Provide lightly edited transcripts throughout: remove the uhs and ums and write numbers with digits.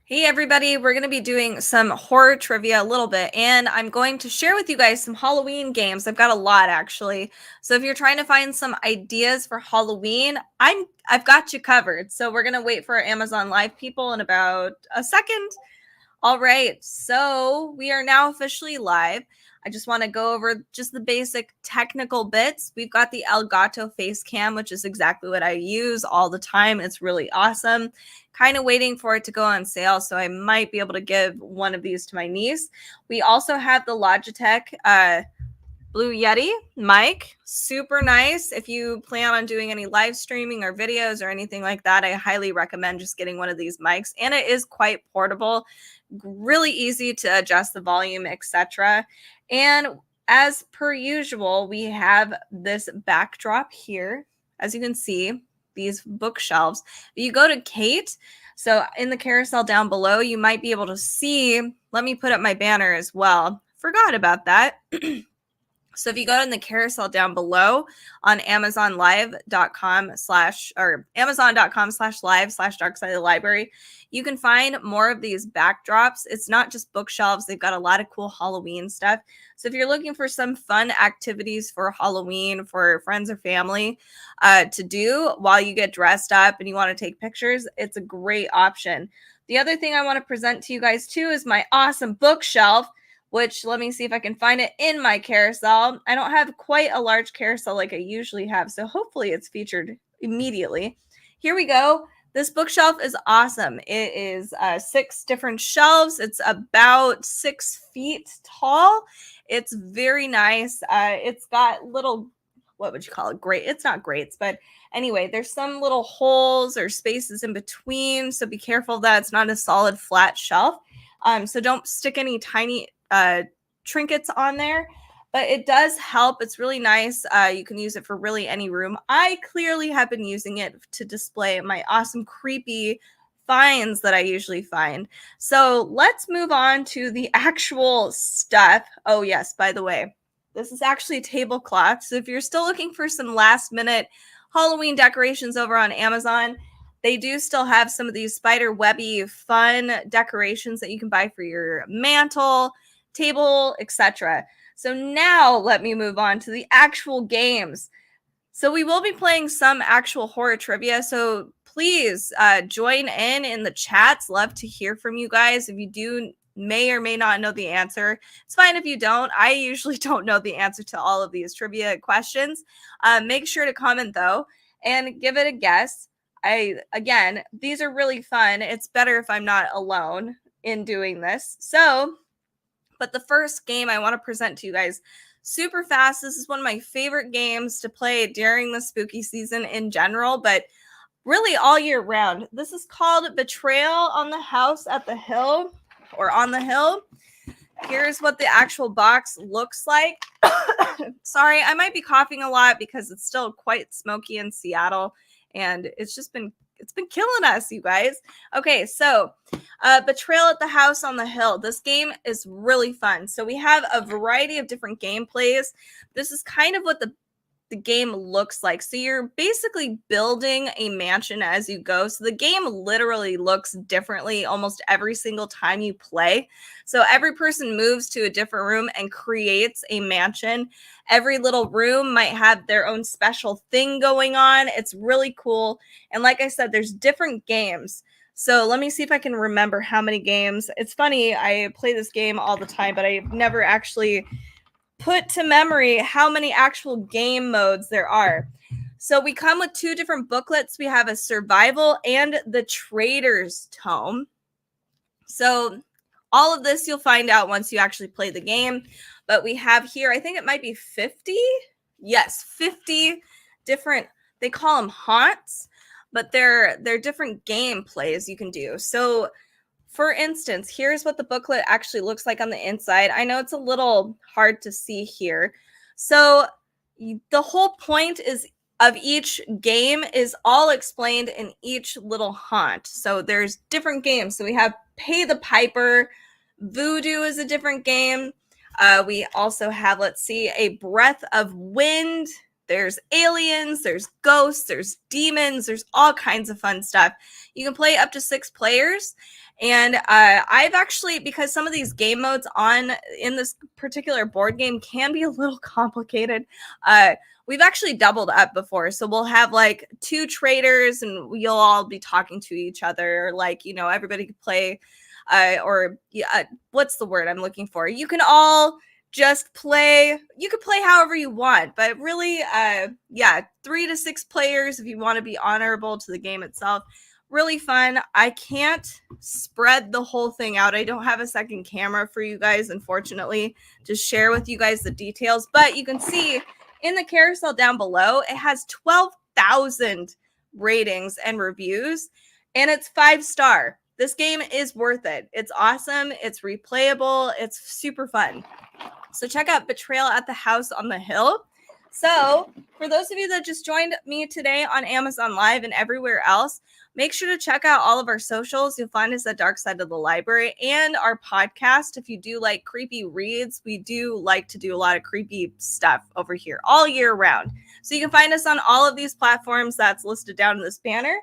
Hey everybody, we're going to be doing some horror trivia a little bit, and I'm going to share with you guys some Halloween games. I've got a lot actually. So if you're trying to find some ideas for Halloween, I've got you covered. So we're going to wait for our Amazon Live people in about a second. All right, so we are now officially live. I just want to go over just the basic technical bits. We've got the Elgato face cam, which is exactly what I use all the time. It's really awesome. Kind of waiting for it to go on sale, so I might be able to give one of these to my niece. We also have the Logitech Blue Yeti mic, super nice. If you plan on doing any live streaming or videos or anything like that, I highly recommend just getting one of these mics. And it is quite portable, really easy to adjust the volume, etc. And as per usual, we have this backdrop here. As you can see, these bookshelves. You go to Kate, so in the carousel down below, you might be able to see. Let me put up my banner as well. Forgot about that. So if you go in the carousel down below on amazonlive.com or amazon.com/live/dark side of the library, you can find more of these backdrops. It's not just bookshelves. They've got a lot of cool Halloween stuff. So if you're looking for some fun activities for Halloween for friends or family to do while you get dressed up and you want to take pictures, it's a great option. The other thing I want to present to you guys too is my awesome bookshelf, which let me see if I can find it in my carousel. I don't have quite a large carousel like I usually have, so hopefully it's featured immediately. Here we go. This bookshelf is awesome. It is 6 different shelves. It's about 6 feet tall. It's very nice. It's got little, what would you call it? Grate. It's not grates, but anyway, there's some little holes or spaces in between, so be careful that it's not a solid flat shelf. So don't stick any tiny trinkets on there, but it does help. It's really nice. You can use it for really any room. I clearly have been using it to display my awesome creepy finds that I usually find. So let's move on to the actual stuff. Oh yes, by the way, this is actually a tablecloth. So if you're still looking for some last minute Halloween decorations over on Amazon, they do still have some of these spider webby fun decorations that you can buy for your mantle, table, etc. So now let me move on to the actual games. So we will be playing some actual horror trivia. So please join in the chats. Love to hear from you guys. If you do may or may not know the answer, it's fine if you don't. I usually don't know the answer to all of these trivia questions. Make sure to comment though and give it a guess. Again, these are really fun. It's better if I'm not alone in doing this. But the first game I want to present to you guys super fast. This is one of my favorite games to play during the spooky season in general, but really all year round. This is called Betrayal on the House at the Hill, or on the Hill. Here's what the actual box looks like. Sorry, I might be coughing a lot because it's still quite smoky in Seattle, and it's been killing us, you guys. Okay, so Betrayal at the House on the Hill. This game is really fun. So we have a variety of different gameplays. This is kind of what the game looks like. So you're basically building a mansion as you go. So the game literally looks differently almost every single time you play. So every person moves to a different room and creates a mansion. Every little room might have their own special thing going on. It's really cool. And like I said, there's different games. So let me see if I can remember how many games. It's funny, I play this game all the time, but I've never actually put to memory how many actual game modes there are. So we come with 2 different booklets. We have a survival and the trader's tome. So all of this you'll find out once you actually play the game. But we have here, I think it might be 50. Yes, 50 different, they call them haunts, but they're different gameplays you can do. So for instance, here's what the booklet actually looks like on the inside. I know it's a little hard to see here. So the whole point of each game is all explained in each little haunt. So there's different games. So we have Pay the Piper. Voodoo is a different game. We also have, let's see, a Breath of Wind. there's aliens, there's ghosts, there's demons, there's all kinds of fun stuff. You can play up to 6 players. And I've actually, because some of these game modes in this particular board game can be a little complicated, we've actually doubled up before. So we'll have like 2 traders and you'll all be talking to each other. Like, you know, everybody could play, what's the word I'm looking for? You can all just play. You could play however you want, but really, 3 to 6 players if you want to be honorable to the game itself. Really fun. I can't spread the whole thing out. I don't have a second camera for you guys, unfortunately, to share with you guys the details. But you can see in the carousel down below, it has 12,000 ratings and reviews, and it's 5-star. This game is worth it. It's awesome. It's replayable. It's super fun. So check out Betrayal at the House on the Hill. So for those of you that just joined me today on Amazon Live and everywhere else, make sure to check out all of our socials. You'll find us at Dark Side of the Library and our podcast. If you do like creepy reads, we do like to do a lot of creepy stuff over here all year round. So you can find us on all of these platforms that's listed down in this banner.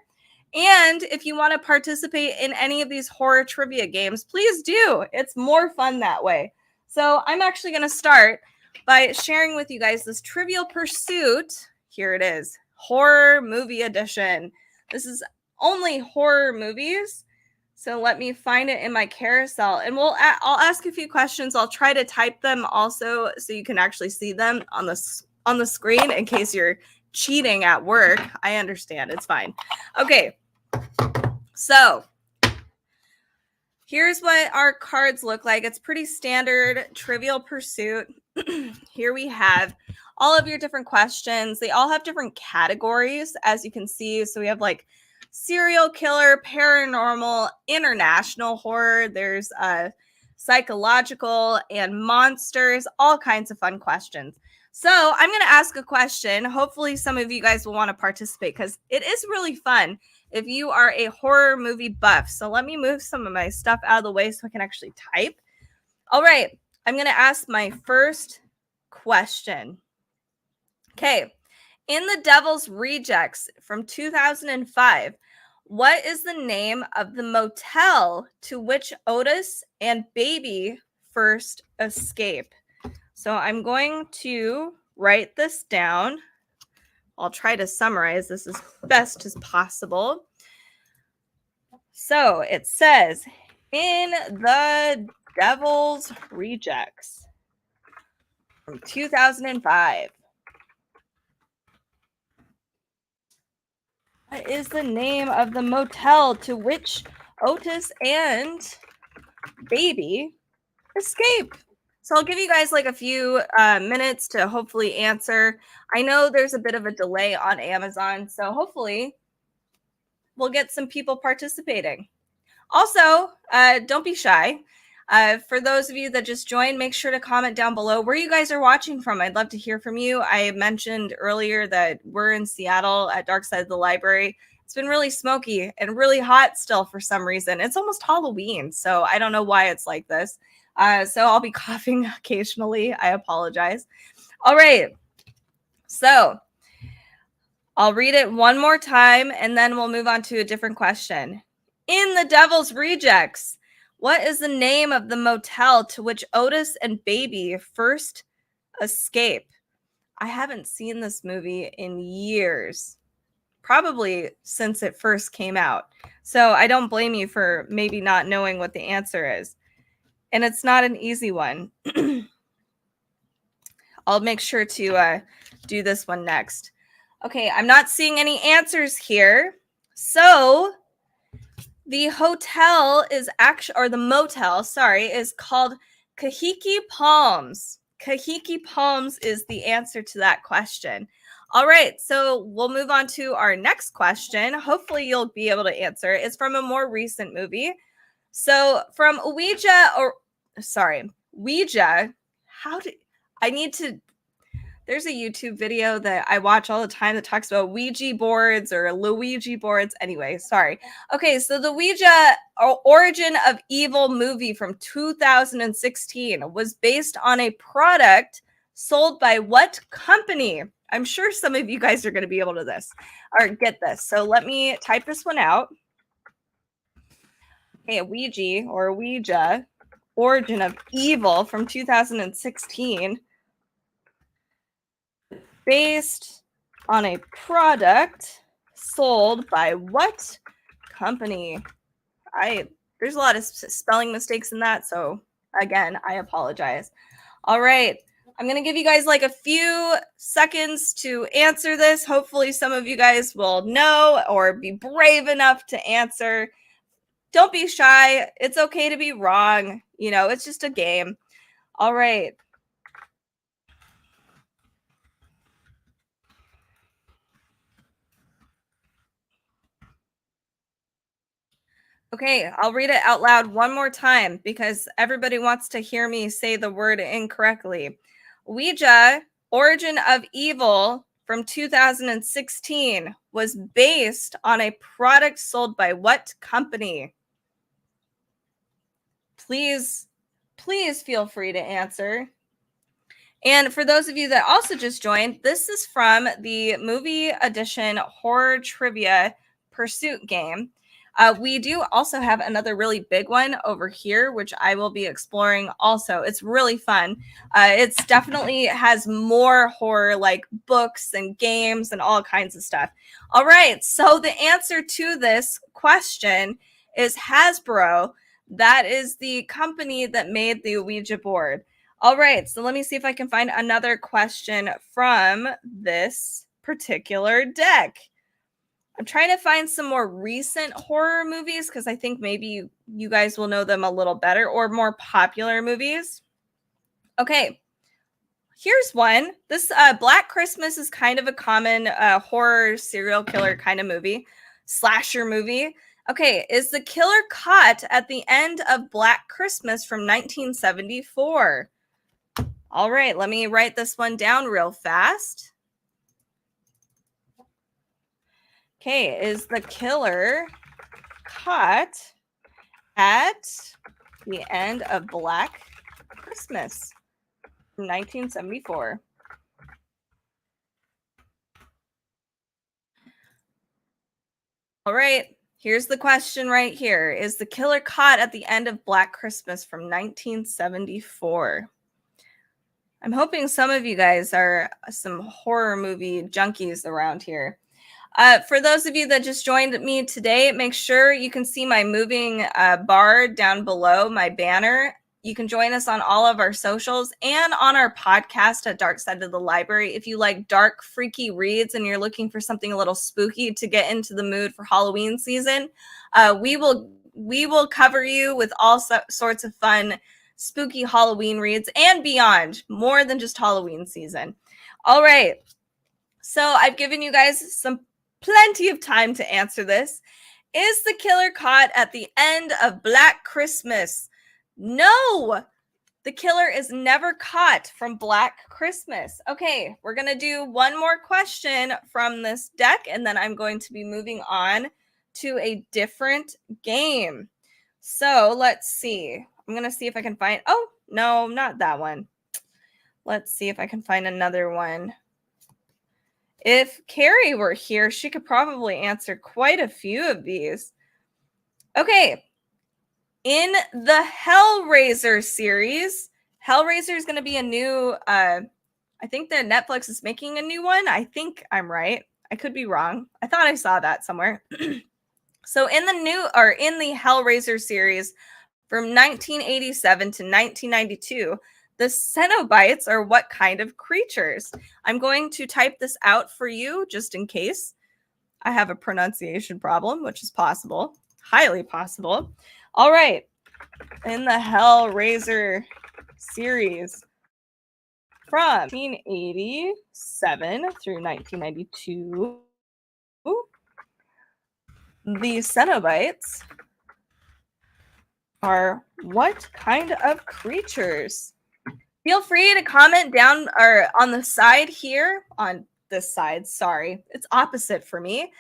And if you want to participate in any of these horror trivia games, please do. It's more fun that way. So I'm actually going to start by sharing with you guys this Trivial Pursuit. Here it is, Horror Movie Edition. This is only horror movies. So let me find it in my carousel, and I'll ask a few questions. I'll try to type them also so you can actually see them on the screen in case you're cheating at work. I understand. It's fine. Okay. So here's what our cards look like. It's pretty standard Trivial Pursuit. Here we have all of your different questions. They all have different categories, as you can see. So we have like serial killer, paranormal, international horror. There's psychological and monsters, all kinds of fun questions. So I'm going to ask a question. Hopefully some of you guys will want to participate because it is really fun if you are a horror movie buff. So let me move some of my stuff out of the way so I can actually type. All right. I'm going to ask my first question. Okay. In The Devil's Rejects from 2005, what is the name of the motel to which Otis and Baby first escape? So I'm going to write this down. I'll try to summarize this as best as possible. So it says, in The Devil's Rejects from 2005. What is the name of the motel to which Otis and Baby escape? So I'll give you guys like a few minutes to hopefully answer. I know there's a bit of a delay on Amazon, so hopefully we'll get some people participating. Also, don't be shy. For those of you that just joined, make sure to comment down below where you guys are watching from. I'd love to hear from you. I mentioned earlier that we're in Seattle at Dark Side of the Library. It's been really smoky and really hot still for some reason. It's almost Halloween, so I don't know why it's like this. So I'll be coughing occasionally. I apologize. All right. So I'll read it one more time, and then we'll move on to a different question. In The Devil's Rejects, what is the name of the motel to which Otis and Baby first escape? I haven't seen this movie in years, probably since it first came out. So I don't blame you for maybe not knowing what the answer is. And it's not an easy one. I'll make sure to do this one next. Okay, I'm not seeing any answers here. So the hotel is actually, or the motel, sorry, is called Kahiki Palms. Kahiki Palms is the answer to that question. All right, so we'll move on to our next question. Hopefully you'll be able to answer. It's from a more recent movie. So from Ouija, there's a YouTube video that I watch all the time that talks about Ouija boards or Luigi boards. Anyway, sorry. Okay, so the Ouija Origin of Evil movie from 2016 was based on a product sold by what company? I'm sure some of you guys are going to be able to get this. So let me type this one out. Okay, a Ouija, Origin of Evil from 2016, based on a product sold by what company? There's a lot of spelling mistakes in that, so again, I apologize. All right, I'm gonna give you guys like a few seconds to answer this. Hopefully some of you guys will know or be brave enough to answer. Don't be shy. It's okay to be wrong. You know, it's just a game. All right. Okay, I'll read it out loud one more time because everybody wants to hear me say the word incorrectly. Ouija, Origin of Evil from 2016 was based on a product sold by what company? Please feel free to answer. And for those of you that also just joined, this is from the movie edition horror trivia pursuit game. We do also have another really big one over here, which I will be exploring also. It's really fun. It's definitely has more horror like books and games and all kinds of stuff. All right. So the answer to this question is Hasbro. That is the company that made the Ouija board. All right, so let me see if I can find another question from this particular deck. I'm trying to find some more recent horror movies because I think maybe you guys will know them a little better, or more popular movies. Okay, here's one. This Black Christmas is kind of a common horror serial killer kind of movie, slasher movie. Okay, is the killer caught at the end of Black Christmas from 1974? All right, let me write this one down real fast. Okay, is the killer caught at the end of Black Christmas from 1974? All right, here's the question right here. Is the killer caught at the end of Black Christmas from 1974? I'm hoping some of you guys are some horror movie junkies around here. For those of you that just joined me today, make sure you can see my moving bar down below my banner. You can join us on all of our socials and on our podcast at Dark Side of the Library. If you like dark, freaky reads and you're looking for something a little spooky to get into the mood for Halloween season, we will cover you with all sorts of fun spooky Halloween reads and beyond, more than just Halloween season. All right. So I've given you guys plenty of time to answer this. Is the killer caught at the end of Black Christmas? No, the killer is never caught from Black Christmas. Okay, we're going to do one more question from this deck, and then I'm going to be moving on to a different game. So let's see. I'm going to see if I can find, oh, no, not that one. Let's see if I can find another one. If Carrie were here, she could probably answer quite a few of these. Okay. In the Hellraiser series, Hellraiser is going to be a new, I think that Netflix is making a new one. I think I'm right. I could be wrong. I thought I saw that somewhere. So in the Hellraiser series from 1987 to 1992, the Cenobites are what kind of creatures? I'm going to type this out for you just in case I have a pronunciation problem, which is possible, highly possible. All right. In the Hellraiser series from 1987 through 1992, the Cenobites are what kind of creatures? Feel free to comment down or on the side here, on this side, sorry, it's opposite for me.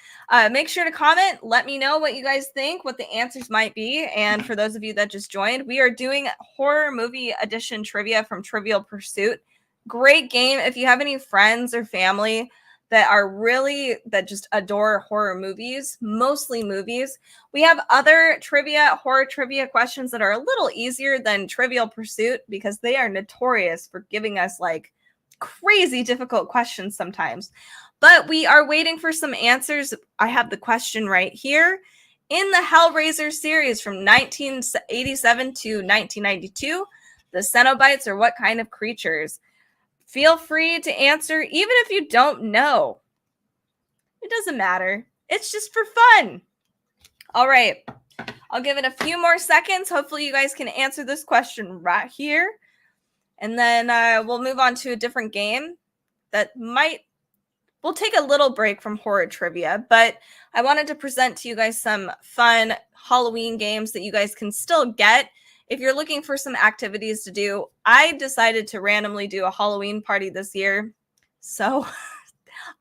Make sure to comment, let me know what you guys think, what the answers might be. And for those of you that just joined, we are doing horror movie edition trivia from Trivial Pursuit. Great game if you have any friends or family that just adore horror movies, mostly movies. We have other horror trivia questions that are a little easier than Trivial Pursuit because they are notorious for giving us like crazy difficult questions sometimes. But we are waiting for some answers. I have the question right here. In the Hellraiser series from 1987 to 1992, the Cenobites are what kind of creatures? Feel free to answer even if you don't know. It doesn't matter. It's just for fun. All right. I'll give it a few more seconds. Hopefully you guys can answer this question right here. And then we'll move on to a different game we'll take a little break from horror trivia, but I wanted to present to you guys some fun Halloween games that you guys can still get. If you're looking for some activities to do, I decided to randomly do a Halloween party this year. So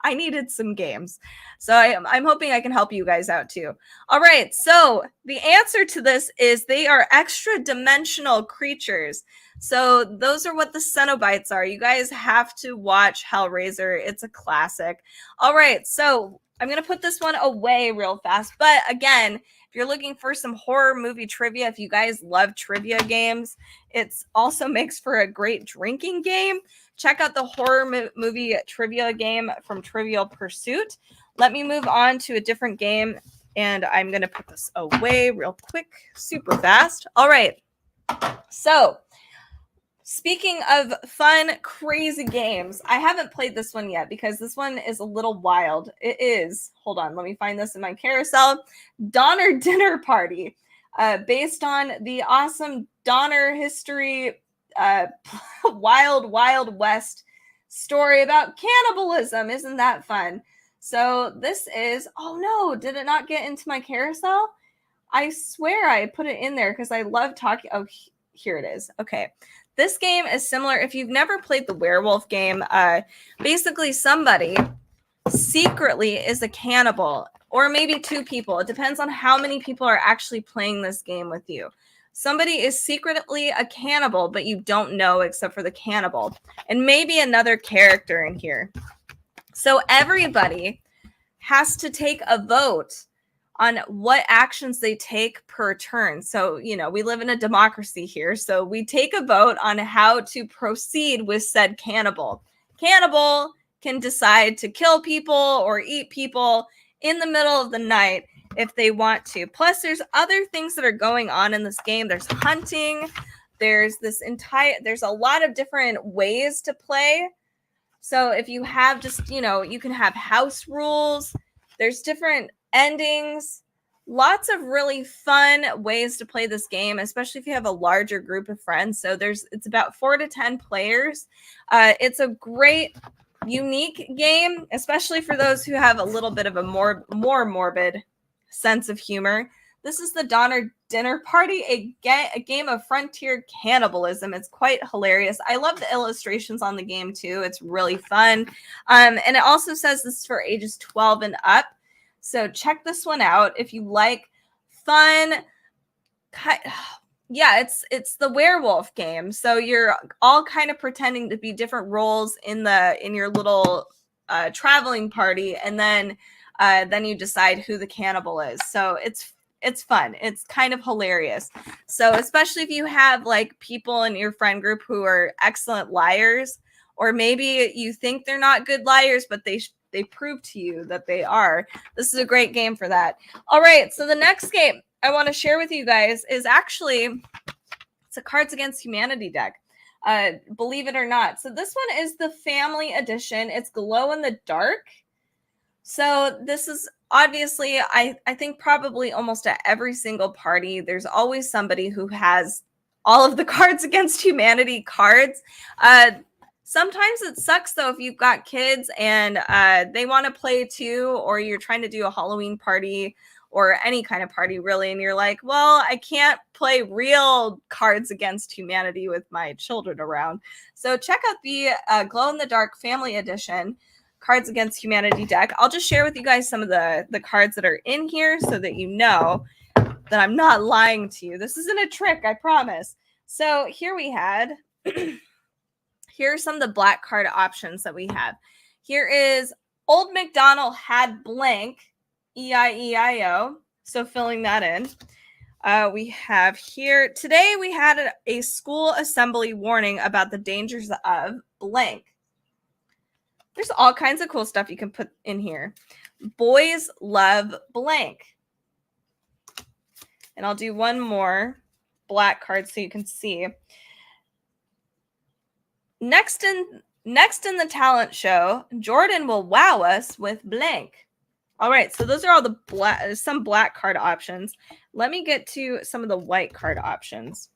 I needed some games. So I'm hoping I can help you guys out too. All right. So the answer to this is they are extra dimensional creatures. So those are what the Cenobites are. You guys have to watch Hellraiser. It's a classic. All right. So I'm going to put this one away real fast. But again, if you're looking for some horror movie trivia, if you guys love trivia games, it also makes for a great drinking game. Check out the horror movie trivia game from Trivial Pursuit. Let me move on to a different game, and I'm going to put this away real quick, super fast. All right. So, speaking of fun, crazy games, I haven't played this one yet because this one is a little wild. It is, hold on, let me find this in my carousel. Donner Dinner Party, based on the awesome Donner history Wild West story about cannibalism. Isn't that fun? So this is, oh no, did it not get into my carousel? I swear I put it in there because I love talking. Oh, here it is. Okay. This game is similar. If you've never played the werewolf game, basically somebody secretly is a cannibal, or maybe two people. It depends on how many people are actually playing this game with you. Somebody is secretly a cannibal, but you don't know except for the cannibal. And maybe another character in here. So everybody has to take a vote on what actions they take per turn. So, we live in a democracy here. So we take a vote on how to proceed with said cannibal. Cannibal can decide to kill people or eat people in the middle of the night if they want to. Plus, there's other things that are going on in this game. There's hunting. There's a lot of different ways to play. So if you have just, you can have house rules. There's different endings. Lots of really fun ways to play this game, especially if you have a larger group of friends. So it's about 4 to 10 players. It's a great, unique game, especially for those who have a little bit of a more morbid sense of humor. This is the Donner Dinner Party, a game of frontier cannibalism. It's quite hilarious. I love the illustrations on the game too. It's really fun. And it also says this is for ages 12 and up. So check this one out if you like fun. Yeah, it's the werewolf game. So you're all kind of pretending to be different roles in your little traveling party, and then you decide who the cannibal is. So it's fun. It's kind of hilarious. So especially if you have like people in your friend group who are excellent liars, or maybe you think they're not good liars, but they prove to you that they are. This is a great game for that. All right, so the next game I want to share with you guys is it's a Cards Against Humanity deck. Believe it or not. So this one is the family edition. It's glow in the dark. So this is obviously, I think probably almost at every single party, there's always somebody who has all of the Cards Against Humanity cards. Sometimes it sucks, though, if you've got kids and they want to play too, or you're trying to do a Halloween party or any kind of party, really, and you're like, well, I can't play real Cards Against Humanity with my children around. So check out the glow-in-the-dark family edition Cards Against Humanity deck. I'll just share with you guys some of the cards that are in here so that you know that I'm not lying to you. This isn't a trick, I promise. So here we had... Here are some of the black card options that we have. Here is Old MacDonald had blank, E-I-E-I-O. So filling that in. We have here, today we had a school assembly warning about the dangers of blank. There's all kinds of cool stuff you can put in here. Boys love blank. And I'll do one more black card so you can see. Next in the talent show, Jordan will wow us with blank. All right, so those are all the some black card options. Let me get to some of the white card options.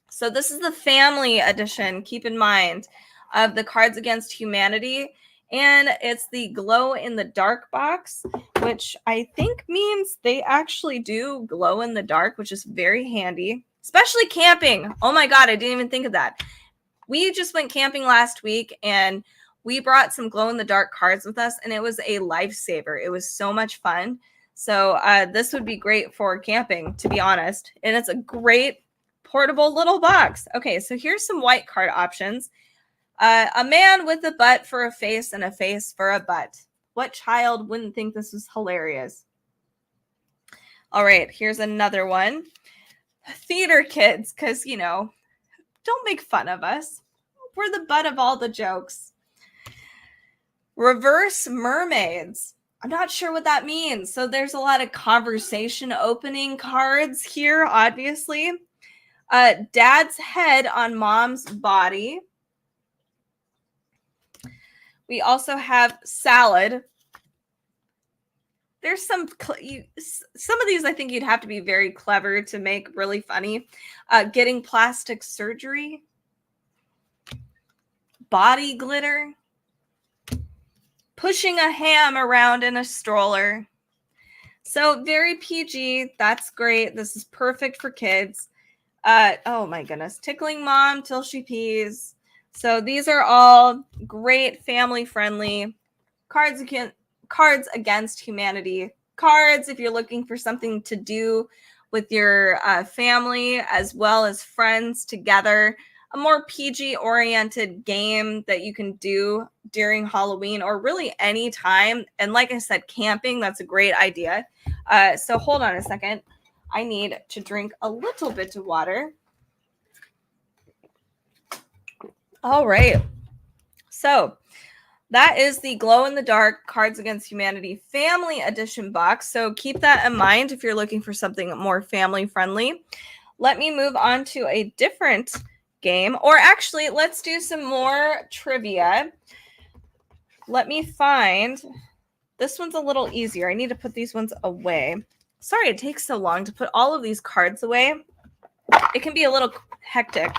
So this is the family edition, keep in mind, of the Cards Against Humanity. And it's the glow in the dark box, which I think means they actually do glow in the dark, which is very handy, especially camping. Oh my God, I didn't even think of that. We just went camping last week and we brought some glow in the dark cards with us and it was a lifesaver. It was so much fun. So this would be great for camping, to be honest. And it's a great portable little box. Okay, so here's some white card options. A man with a butt for a face and a face for a butt. What child wouldn't think this was hilarious? All right, here's another one. Theater kids, because, you know, don't make fun of us. We're the butt of all the jokes. Reverse mermaids. I'm not sure what that means. So there's a lot of conversation opening cards here, obviously. Dad's head on mom's body. We also have salad. There's some of these I think you'd have to be very clever to make really funny. Getting plastic surgery. Body glitter. Pushing a ham around in a stroller. So very PG. That's great. This is perfect for kids. Oh my goodness. Tickling mom till she pees. So these are all great family-friendly cards against humanity. Cards if you're looking for something to do with your family as well as friends together. A more PG-oriented game that you can do during Halloween or really any time. And like I said, camping, that's a great idea. So hold on a second. I need to drink a little bit of water. All right. So that is the glow in the dark Cards Against Humanity family edition box. So keep that in mind if you're looking for something more family friendly. Let me move on to a different game, or actually let's do some more trivia. Let me find, this one's a little easier. I need to put these ones away. Sorry it takes so long to put all of these cards away. It can be a little hectic.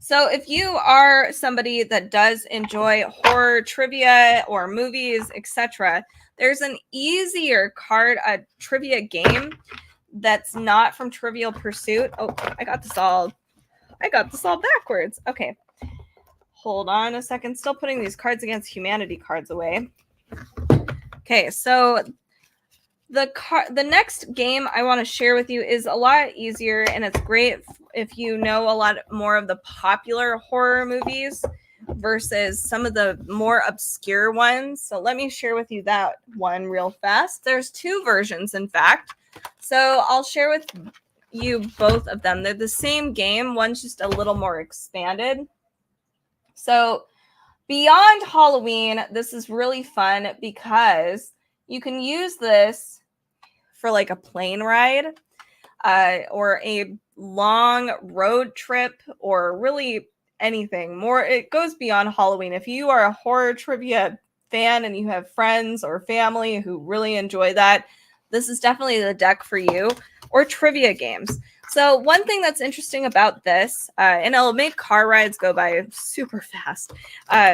So if you are somebody that does enjoy horror trivia or movies, etc., there's an easier trivia game that's not from Trivial Pursuit. Oh, I got this all backwards. Okay. Hold on a second. Still putting these Cards Against Humanity cards away. Okay, so the next game I want to share with you is a lot easier, and it's great if you know a lot more of the popular horror movies versus some of the more obscure ones. So let me share with you that one real fast. There's two versions, in fact. So I'll share with you both of them. They're the same game. One's just a little more expanded. So Beyond Halloween, this is really fun because you can use this for like a plane ride or a long road trip or really anything more. It goes beyond Halloween. If you are a horror trivia fan and you have friends or family who really enjoy that, this is definitely the deck for you, or trivia games. So one thing that's interesting about this, and it'll make car rides go by super fast.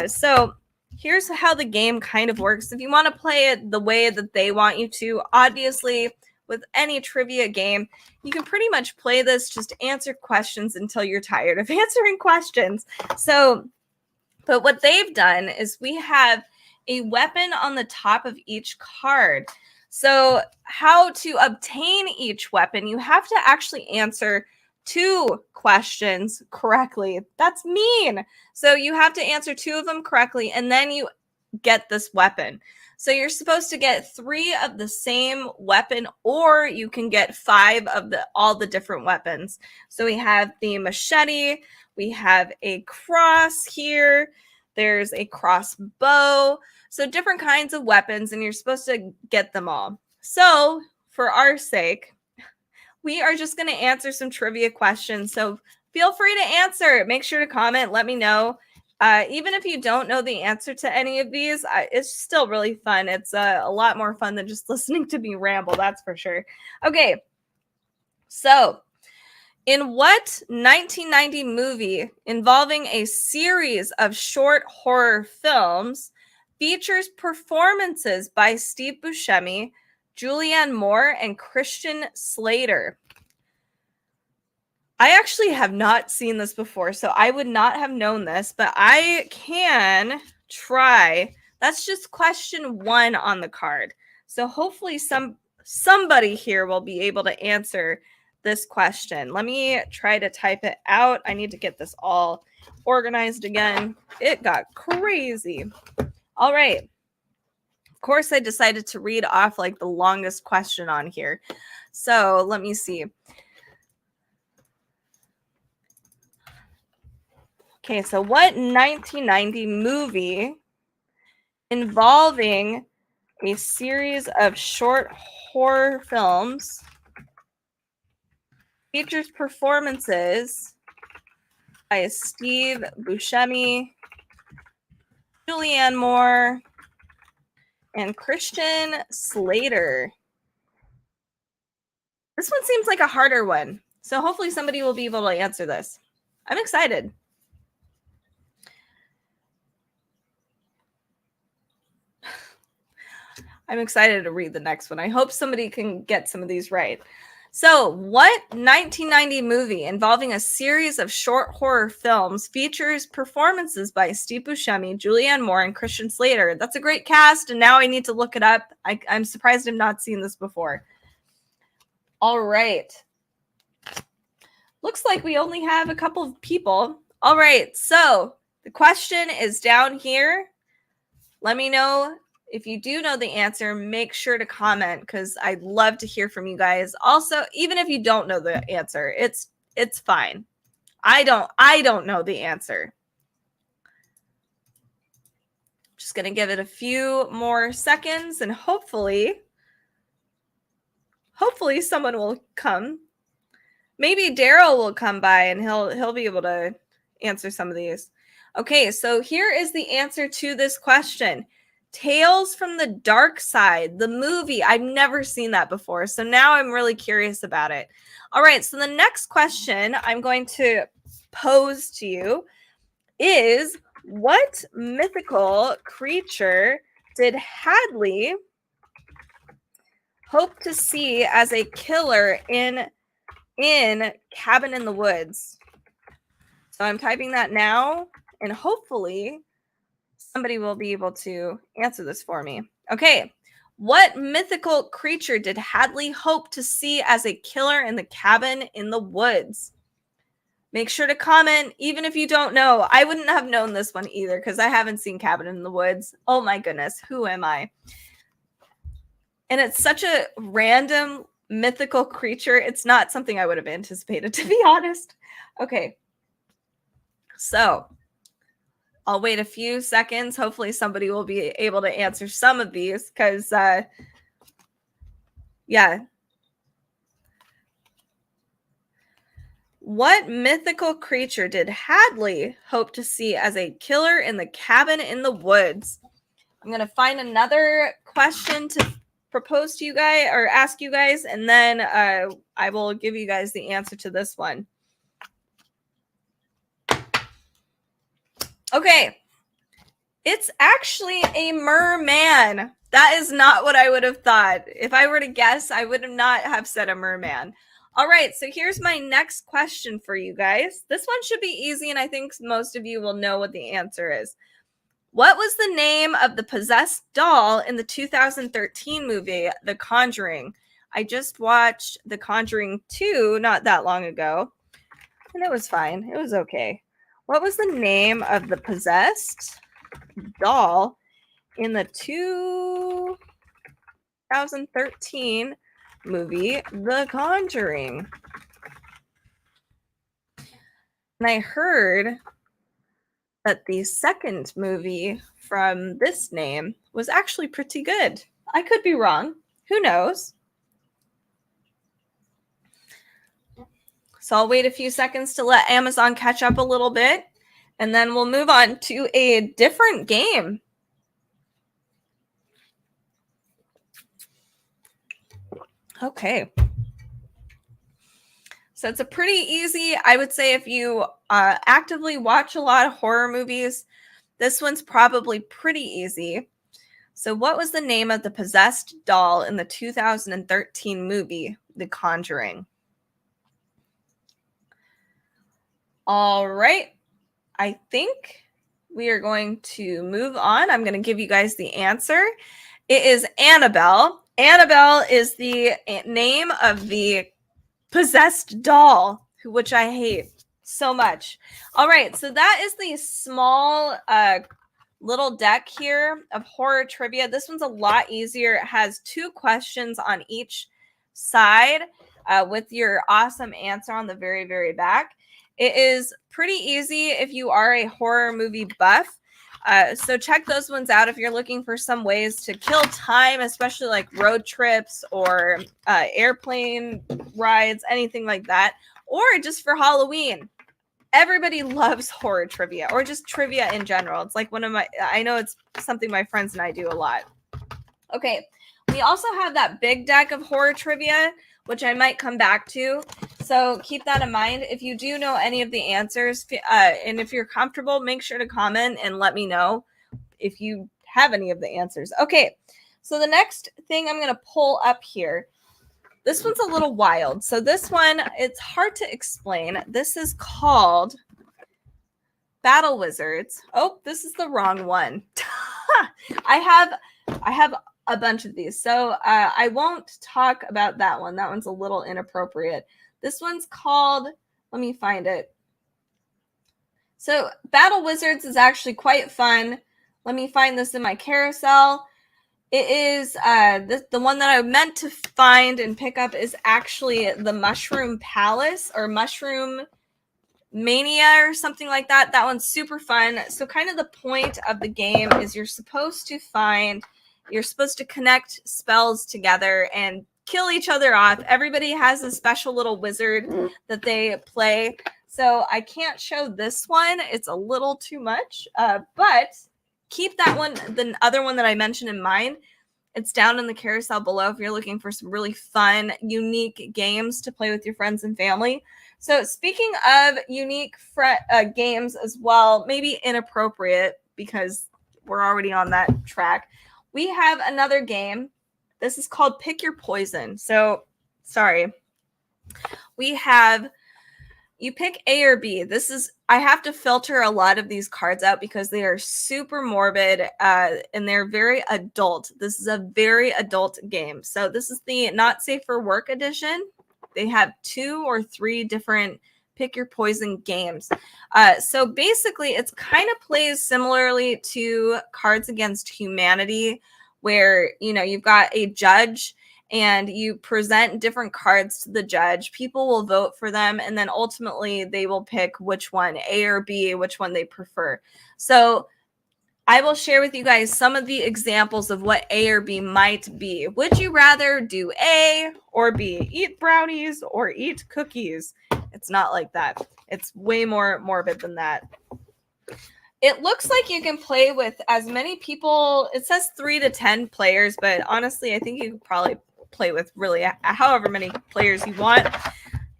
So here's how the game kind of works. If you want to play it the way that they want you to, obviously with any trivia game, you can pretty much play this, just answer questions until you're tired of answering questions. So, but what they've done is we have a weapon on the top of each card. So how to obtain each weapon, you have to actually answer 2 questions correctly. That's mean. So you have to answer 2 of them correctly, and then you get this weapon. So you're supposed to get 3 of the same weapon, or you can get 5 of all the different weapons. So we have the machete, we have a cross here, there's a crossbow. So different kinds of weapons, and you're supposed to get them all. So for our sake, we are just going to answer some trivia questions. So feel free to answer. Make sure to comment. Let me know. Even if you don't know the answer to any of these, it's still really fun. It's a lot more fun than just listening to me ramble. That's for sure. Okay. So in what 1990 movie involving a series of short horror films features performances by Steve Buscemi, Julianne Moore, and Christian Slater? I actually have not seen this before, so I would not have known this, but I can try. That's just question 1 on the card. So hopefully somebody here will be able to answer this question. Let me try to type it out. I need to get this all organized again. It got crazy. All right. Of course, I decided to read off like the longest question on here. So let me see. Okay, so what 1990 movie involving a series of short horror films features performances by Steve Buscemi, Julianne Moore, and Christian Slater? This one seems like a harder one, so hopefully somebody will be able to answer this. I'm excited. I'm excited to read the next one. I hope somebody can get some of these right. So, what 1990 movie involving a series of short horror films features performances by Steve Buscemi, Julianne Moore, and Christian Slater? That's a great cast, and now I need to look it up. I'm surprised I've not seen this before. All right. Looks like we only have a couple of people. All right, so the question is down here. Let me know if you do know the answer. Make sure to comment because I'd love to hear from you guys. Also, even if you don't know the answer, it's fine. I don't know the answer. Just gonna give it a few more seconds, and hopefully someone will come. Maybe Daryl will come by and he'll be able to answer some of these. Okay, so here is the answer to this question. Tales from the Dark Side, the movie. I've never seen that before, so now I'm really curious about it. All right, so the next question I'm going to pose to you is, what mythical creature did Hadley hope to see as a killer in Cabin in the Woods? So I'm typing that now, and hopefully somebody will be able to answer this for me. Okay. What mythical creature did Hadley hope to see as a killer in the Cabin in the Woods? Make sure to comment, even if you don't know. I wouldn't have known this one either because I haven't seen Cabin in the Woods. Oh my goodness, who am I? And it's such a random mythical creature. It's not something I would have anticipated, to be honest. Okay. So I'll wait a few seconds. Hopefully somebody will be able to answer some of these because, yeah. What mythical creature did Hadley hope to see as a killer in the Cabin in the Woods? I'm going to find another question to propose to you guys or ask you guys, and then I will give you guys the answer to this one. Okay. It's actually a merman. That is not what I would have thought. If I were to guess, I would not have said a merman. All right, so here's my next question for you guys. This one should be easy, and I think most of you will know what the answer is. What was the name of the possessed doll in the 2013 movie, The Conjuring? I just watched The Conjuring 2 not that long ago. And it was fine. It was okay. What was the name of the possessed doll in the 2013 movie The Conjuring? And I heard that the second movie from this name was actually pretty good. I could be wrong. Who knows? So I'll wait a few seconds to let Amazon catch up a little bit, and then we'll move on to a different game. Okay. So it's a pretty easy, I would say, if you actively watch a lot of horror movies, this one's probably pretty easy. So what was the name of the possessed doll in the 2013 movie, The Conjuring? All right. I think we are going to move on. I'm going to give you guys the answer. It is Annabelle. Annabelle is the name of the possessed doll, which I hate so much. All right, so that is the small little deck here of horror trivia. This one's a lot easier. It has 2 questions on each side with your awesome answer on the very, very back. It is pretty easy if you are a horror movie buff. So check those ones out if you're looking for some ways to kill time, especially like road trips or airplane rides, anything like that, or just for Halloween. Everybody loves horror trivia or just trivia in general. It's like I know it's something my friends and I do a lot. Okay, we also have that big deck of horror trivia, which I might come back to. So keep that in mind. If you do know any of the answers, and if you're comfortable, make sure to comment and let me know if you have any of the answers. Okay, so the next thing I'm going to pull up here, this one's a little wild. So this one, it's hard to explain. This is called Battle Wizards. Oh, this is the wrong one. I have a bunch of these. So I won't talk about that one. That one's a little inappropriate. This one's called, let me find it. So Battle Wizards is actually quite fun. Let me find this in my carousel. It is the one that I meant to find and pick up is actually the Mushroom Palace or Mushroom Mania or something like that. That one's super fun. So kind of the point of the game is you're supposed to connect spells together and kill each other off. Everybody has a special little wizard that they play. So I can't show this one. It's a little too much, but keep that one, the other one that I mentioned in mind. It's down in the carousel below if you're looking for some really fun, unique games to play with your friends and family. So speaking of unique games as well, maybe inappropriate because we're already on that track, we have another game. This is called Pick Your Poison. So, sorry. You pick A or B. I have to filter a lot of these cards out because they are super morbid and they're very adult. This is a very adult game. So this is the Not Safe for Work edition. They have 2 or 3 different Pick Your Poison games. So basically, it's kind of plays similarly to Cards Against Humanity, where you've got a judge and you present different cards to the judge. People will vote for them, and then ultimately they will pick which one, A or B, which one they prefer. So I will share with you guys some of the examples of what A or B might be. Would you rather do A or B? Eat brownies or eat cookies? It's not like that. It's way more morbid than that. It looks like you can play with as many people. It says 3 to 10 players, but honestly, I think you could probably play with really however many players you want.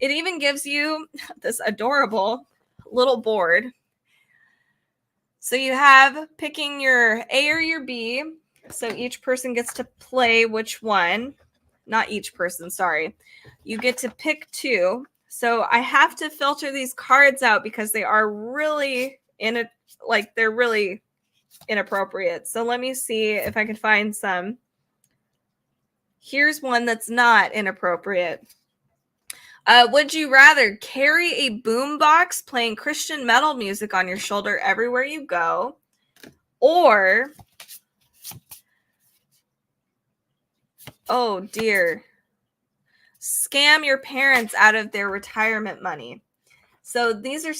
It even gives you this adorable little board. So you have picking your A or your B. So each person gets to play which one. Not each person, sorry. You get to pick 2. So I have to filter these cards out because they are really they're really inappropriate. So let me see if I can find some. Here's one that's not inappropriate. Would you rather carry a boombox playing Christian metal music on your shoulder everywhere you go, or, oh dear, scam your parents out of their retirement money? So these are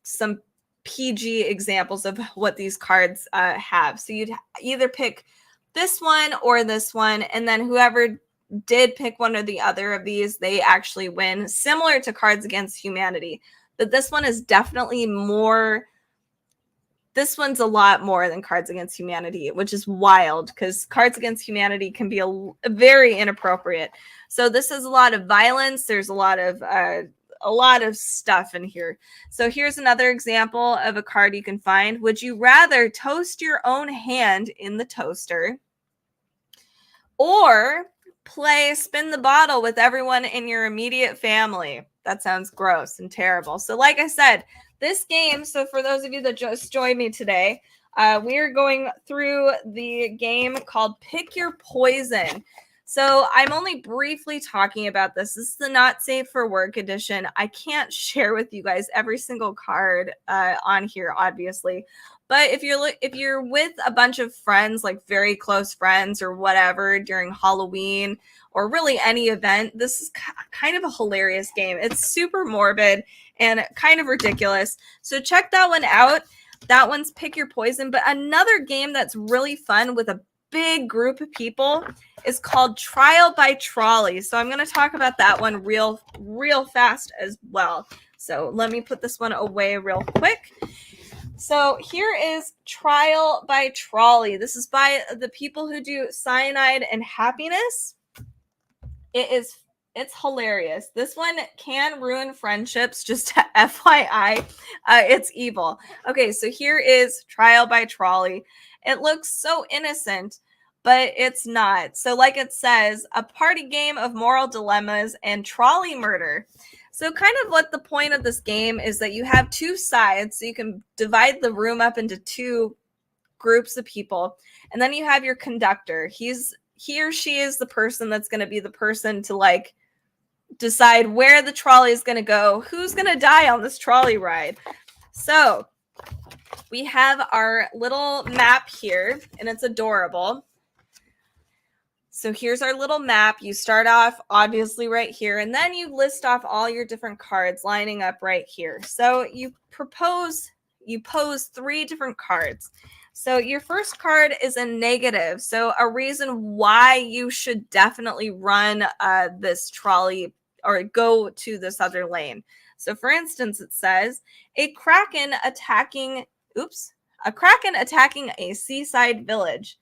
some PG examples of what these cards have. So you'd either pick this one or this one, and then whoever did pick one or the other of these, they actually win, similar to Cards Against Humanity. But this one is definitely more, this one's a lot more than Cards Against Humanity, which is wild because Cards Against Humanity can be very inappropriate. So this is a lot of violence. There's a lot of stuff in here. So here's another example of a card you can find. Would you rather toast your own hand in the toaster, or play spin the bottle with everyone in your immediate family? That sounds gross and terrible. So like I said, this game, so for those of you that just joined me today, we are going through the game called Pick Your Poison. So I'm only briefly talking about this. This is the Not Safe for Work edition. I can't share with you guys every single card on here, obviously. But if you're with a bunch of friends, like very close friends or whatever, during Halloween or really any event, this is kind of a hilarious game. It's super morbid and kind of ridiculous. So check that one out. That one's Pick Your Poison. But another game that's really fun with a big group of people is called Trial by Trolley. So I'm going to talk about that one real fast as well. So let me put this one away real quick. So here is Trial by Trolley. This is by the people who do Cyanide and Happiness. It's hilarious. This one can ruin friendships, just FYI. It's evil. Okay, so here is Trial by Trolley. It looks so innocent, but it's not. So like it says, a party game of moral dilemmas and trolley murder. So kind of what the point of this game is that you have two sides, so you can divide the room up into two groups of people. And then you have your conductor. He or she is the person that's going to be the person to like decide where the trolley is going to go, who's going to die on this trolley ride. So we have our little map here, and it's adorable. So here's our little map. You start off obviously right here, and then you list off all your different cards lining up right here. So you pose 3 different cards. So your first card is a negative. So a reason why you should definitely run this trolley or go to this other lane. So for instance, it says a kraken attacking a seaside village.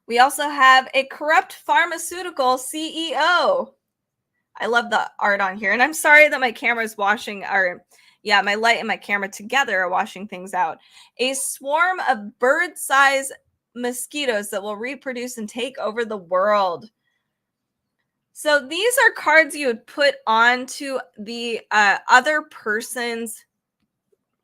We also have a corrupt pharmaceutical CEO. I love the art on here. And I'm sorry that my camera's my light and my camera together are washing things out. A swarm of bird-sized mosquitoes that will reproduce and take over the world. So these are cards you would put onto the other person's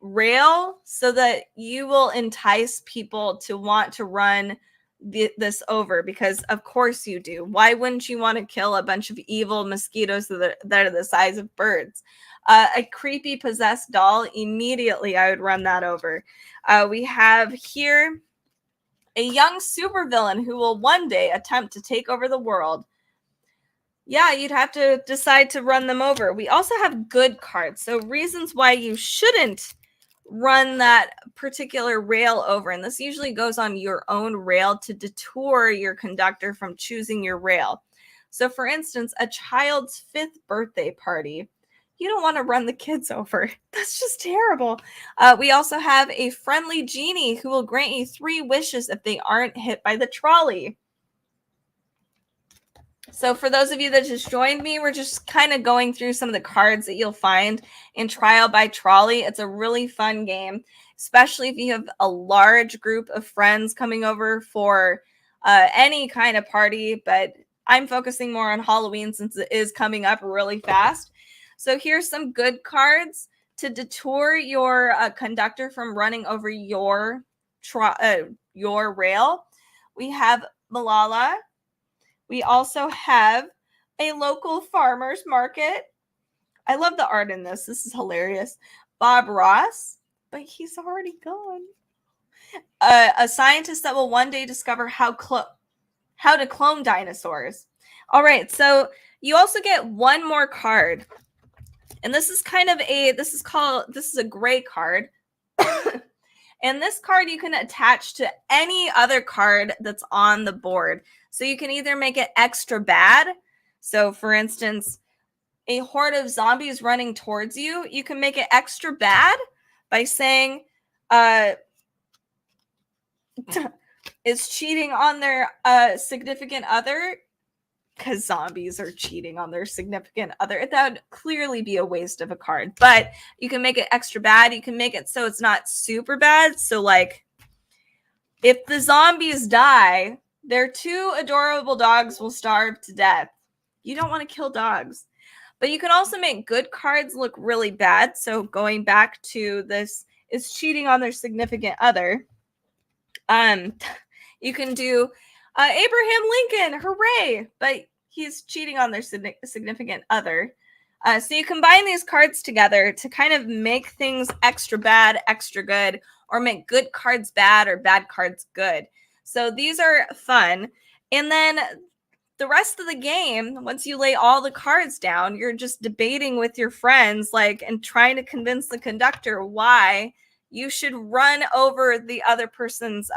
rail so that you will entice people to want to run this over, because of course you do. Why wouldn't you want to kill a bunch of evil mosquitoes that are the size of birds? A creepy possessed doll, immediately I would run that over. We have here a young supervillain who will one day attempt to take over the world. Yeah, you'd have to decide to run them over. We also have good cards. So reasons why you shouldn't run that particular rail over. And this usually goes on your own rail to detour your conductor from choosing your rail. So for instance, a child's 5th birthday party. You don't want to run the kids over. That's just terrible. We also have a friendly genie who will grant you 3 wishes if they aren't hit by the trolley. So for those of you that just joined me, we're just kind of going through some of the cards that you'll find in Trial by Trolley. It's a really fun game, especially if you have a large group of friends coming over for any kind of party. But I'm focusing more on Halloween since it is coming up really fast. So here's some good cards to detour your conductor from running over your rail. We have Malala. We also have a local farmer's market. I love the art in this. This is hilarious. Bob Ross, but he's already gone. A scientist that will one day discover how to clone dinosaurs. All right, so you also get one more card. And this is this is a gray card. And this card you can attach to any other card that's on the board. So you can either make it extra bad. So for instance, a horde of zombies running towards you, you can make it extra bad by saying is cheating on their significant other, because zombies are cheating on their significant other. That would clearly be a waste of a card, but you can make it extra bad. You can make it so it's not super bad. So like if the zombies die, their two adorable dogs will starve to death. You don't want to kill dogs. But you can also make good cards look really bad. So going back to this is cheating on their significant other. You can do Abraham Lincoln, hooray! But he's cheating on their significant other. So you combine these cards together to kind of make things extra bad, extra good, or make good cards bad or bad cards good. So these are fun. And then the rest of the game, once you lay all the cards down, you're just debating with your friends, and trying to convince the conductor why you should run over the other person's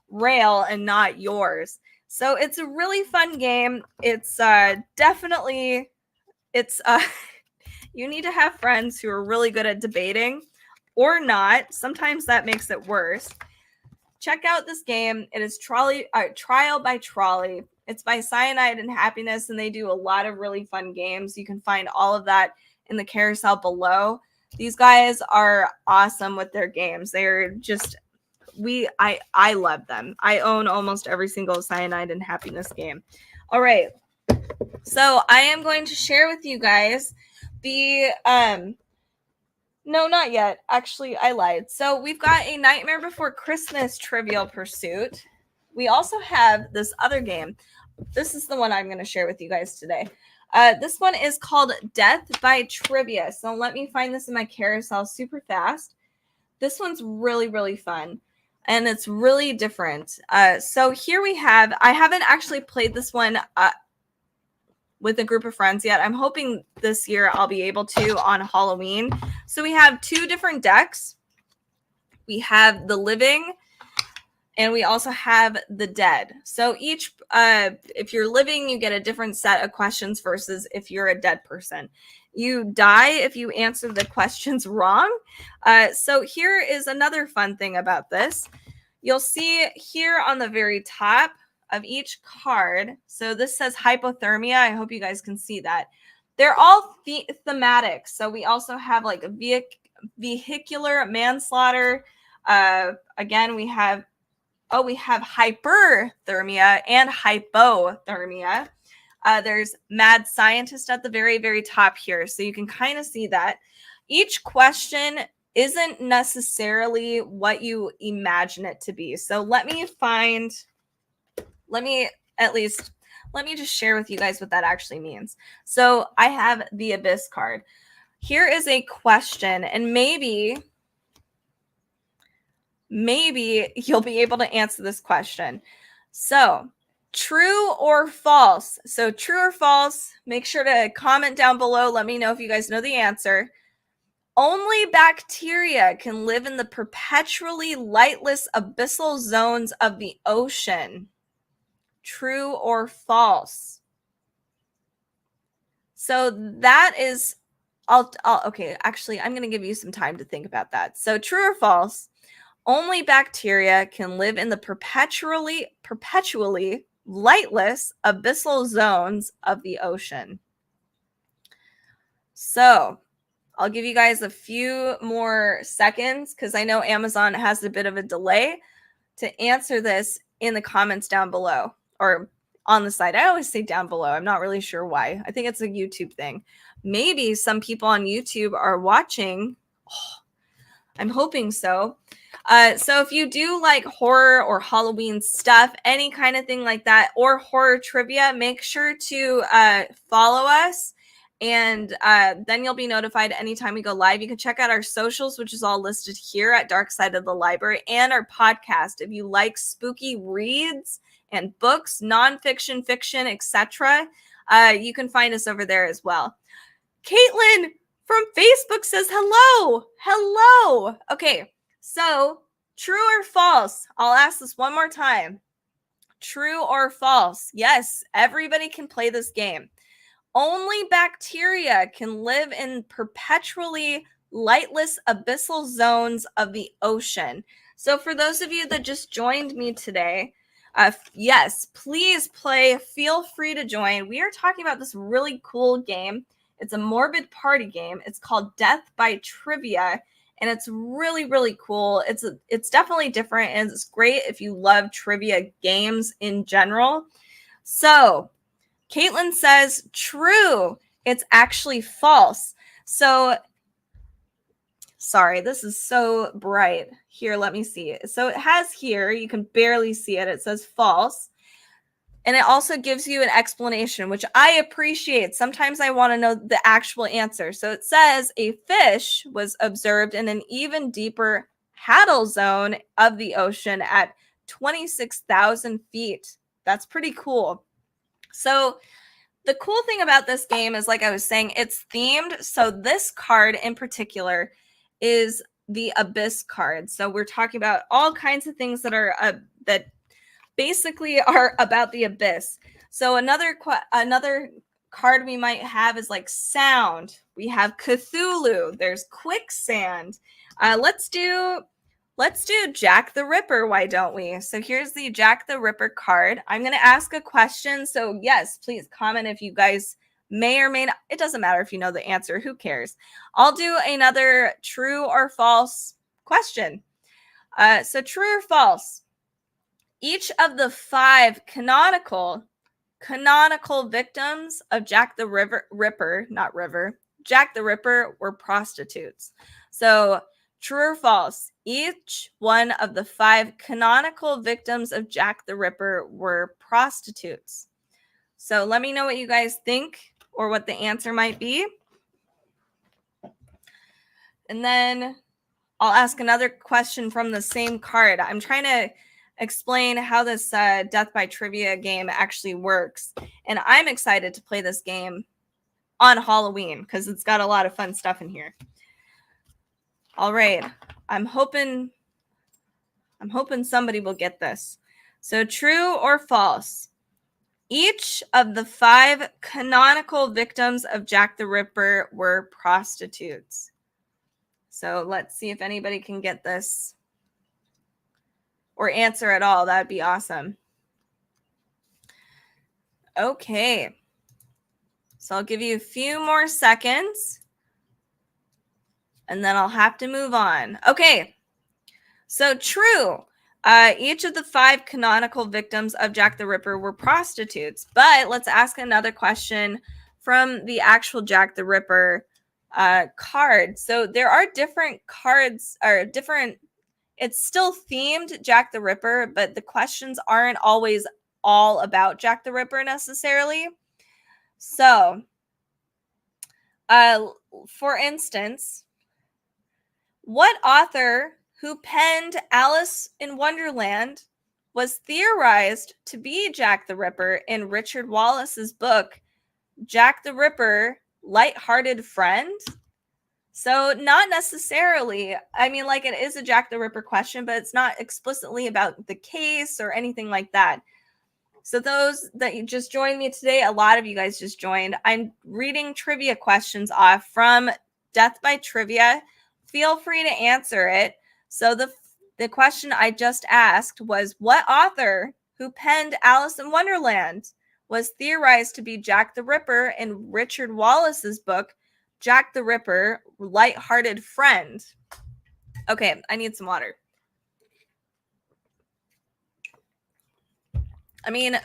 rail and not yours. So it's a really fun game. It's definitely, you need to have friends who are really good at debating or not. Sometimes that makes it worse. Check out this game. It is Trial by Trolley. It's by Cyanide and Happiness, and they do a lot of really fun games. You can find all of that in the carousel below. These guys are awesome with their games. They're just, I love them. I own almost every single Cyanide and Happiness game. All right. So I am going to share with you guys the, no, not yet. Actually, I lied. So we've got a Nightmare Before Christmas Trivial Pursuit. We also have this other game. This is the one I'm going to share with you guys today. This one is called Death by Trivia. So let me find this in my carousel super fast. This one's really, really fun. And it's really different. So here we have, I haven't actually played this one with a group of friends yet. I'm hoping this year I'll be able to on Halloween. So we have two different decks. We have the living and we also have the dead. So each, if you're living, you get a different set of questions versus if you're a dead person. You die if you answer the questions wrong. So here is another fun thing about this. You'll see here on the very top of each card. So this says hypothermia. I hope you guys can see that. They're all thematic. So we also have like a vehicular manslaughter. Again, we have hyperthermia and hypothermia. There's mad scientist at the very, very top here. So you can kind of see that. Each question isn't necessarily what you imagine it to be. So let me just share with you guys what that actually means. So I have the Abyss card. Here is a question, and maybe you'll be able to answer this question. So true or false? So true or false, make sure to comment down below. Let me know if you guys know the answer. Only bacteria can live in the perpetually lightless abyssal zones of the ocean. True or false? So that is, okay, actually, I'm going to give you some time to think about that. So true or false? Only bacteria can live in the perpetually lightless abyssal zones of the ocean. So I'll give you guys a few more seconds because I know Amazon has a bit of a delay to answer this in the comments down below or on the side. I always say down below. I'm not really sure why. I think it's a YouTube thing. Maybe some people on YouTube are watching. I'm hoping so. So if you do like horror or Halloween stuff, any kind of thing like that, or horror trivia, make sure to follow us. And then you'll be notified anytime we go live. You can check out our socials, which is all listed here at Dark Side of the Library, and our podcast. If you like spooky reads and books, nonfiction, fiction, etc., you can find us over there as well. Caitlin from Facebook says hello. Hello. Okay, so true or false? I'll ask this one more time. True or false? Yes, everybody can play this game. Only bacteria can live in perpetually lightless abyssal zones of the ocean. So for those of you that just joined me today, yes, please play. Feel free to join. We are talking about this really cool game. It's a morbid party game. It's called Death by Trivia, and it's really, really cool. It's definitely different, and it's great if you love trivia games in general. So Caitlin says true. It's actually false. So, sorry, this is so bright. Here, let me see it. So it has here, you can barely see it. It says false. And it also gives you an explanation, which I appreciate. Sometimes I want to know the actual answer. So it says a fish was observed in an even deeper Hadal zone of the ocean at 26,000 feet. That's pretty cool. So the cool thing about this game is, like I was saying, it's themed. So this card in particular is the Abyss card. So we're talking about all kinds of things that are that basically are about the Abyss. So another card we might have is like sound. We have Cthulhu. There's quicksand. Let's do Jack the Ripper, why don't we? So here's the Jack the Ripper card. I'm going to ask a question. So yes, please comment if you guys may or may not. It doesn't matter if you know the answer. Who cares? I'll do another true or false question. So true or false? Each of the 5 canonical victims of Jack the Ripper, not River, Jack the Ripper were prostitutes. So true or false? Each one of the 5 canonical victims of Jack the Ripper were prostitutes. So let me know what you guys think or what the answer might be. And then I'll ask another question from the same card. I'm trying to explain how this Death by Trivia game actually works. And I'm excited to play this game on Halloween because it's got a lot of fun stuff in here. All right. I'm hoping somebody will get this. So true or false? Each of the 5 canonical victims of Jack the Ripper were prostitutes. So let's see if anybody can get this or answer at all. That'd be awesome. Okay. So I'll give you a few more seconds and then I'll have to move on. Okay. So true. Each of the 5 canonical victims of Jack the Ripper were prostitutes. But let's ask another question from the actual Jack the Ripper card. So there are different cards or different. It's still themed Jack the Ripper, but the questions aren't always all about Jack the Ripper necessarily. So, for instance, what author who penned Alice in Wonderland was theorized to be Jack the Ripper in Richard Wallace's book, Jack the Ripper, Light-Hearted Friend? So not necessarily. I mean, like, it is a Jack the Ripper question, but it's not explicitly about the case or anything like that. So those that you just joined me today, a lot of you guys just joined. I'm reading trivia questions off from Death by Trivia. Feel free to answer it. So the question I just asked was, what author who penned Alice in Wonderland was theorized to be Jack the Ripper in Richard Wallace's book, Jack the Ripper, Light-Hearted Friend? Okay, I need some water. I mean,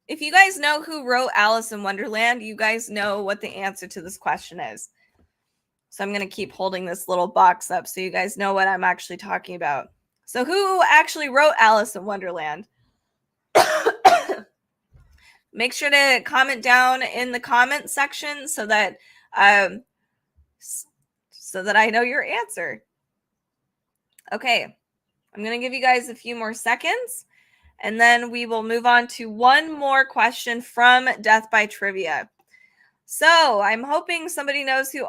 if you guys know who wrote Alice in Wonderland, you guys know what the answer to this question is. So I'm going to keep holding this little box up so you guys know what I'm actually talking about. So who actually wrote Alice in Wonderland? Make sure to comment down in the comment section so that I know your answer. Okay, I'm going to give you guys a few more seconds, and then we will move on to one more question from Death by Trivia. So I'm hoping somebody knows who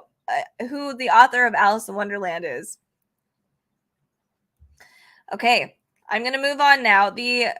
the author of Alice in Wonderland is. Okay, I'm going to move on now.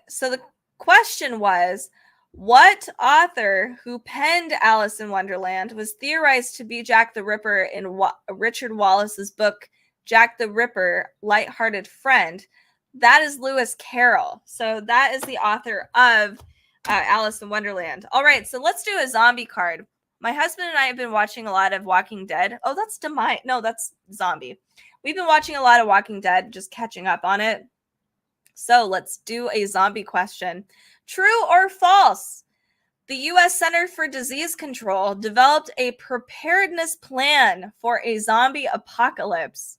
So the question was, what author who penned Alice in Wonderland was theorized to be Jack the Ripper in Richard Wallace's book, Jack the Ripper, Light-Hearted Friend? That is Lewis Carroll. So that is the author of Alice in Wonderland. All right, so let's do a zombie card. My husband and I have been watching a lot of Walking Dead. Oh, that's No, that's zombie. We've been watching a lot of Walking Dead, just catching up on it. So let's do a zombie question. True or false? The U.S. Center for Disease Control developed a preparedness plan for a zombie apocalypse.